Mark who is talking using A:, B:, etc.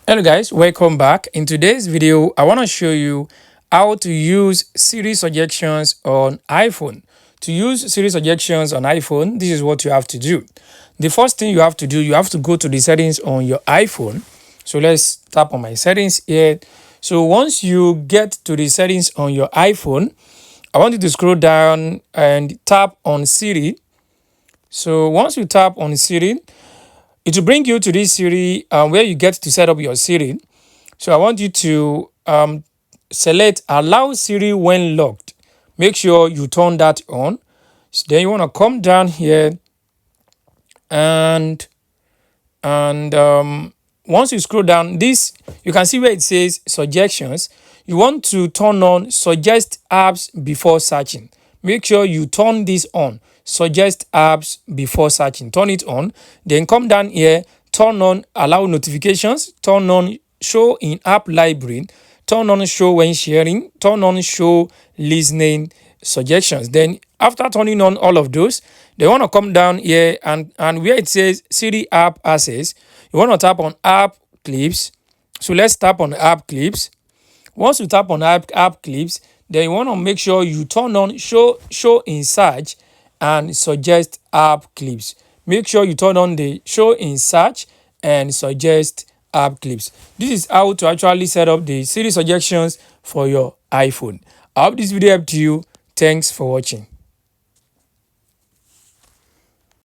A: Hello guys, welcome back. In today's video, I want to show you how to use Siri Suggestions on iPhone. To use Siri Suggestions on iPhone, this is what you have to do. The first thing you have to do, you have to go to the settings on your iPhone. So let's tap on my settings here. So once you get to the settings on your iPhone, I want you to scroll down and tap on Siri. So once you tap on Siri, it will bring you to this Siri where you get to set up your Siri. So I want you to select allow Siri when locked. Make sure you turn that on. So then you want to come down here and once you scroll down this, you can see where it says suggestions. You want to turn on suggest apps before searching. Make sure you turn this on, suggest apps before searching. Turn it on, then come down here, turn on allow notifications, turn on show in app library, turn on show when sharing, turn on show listening suggestions. Then after turning on all of those, they want to come down here and where it says Siri app access, you want to tap on app clips. So let's tap on app clips. Once you tap on app clips, then you want to make sure you turn on show in search and suggest app clips. Make sure you turn on the show in search and suggest app clips. This is how to actually set up the Siri suggestions for your iPhone. I hope this video helped you. Thanks for watching.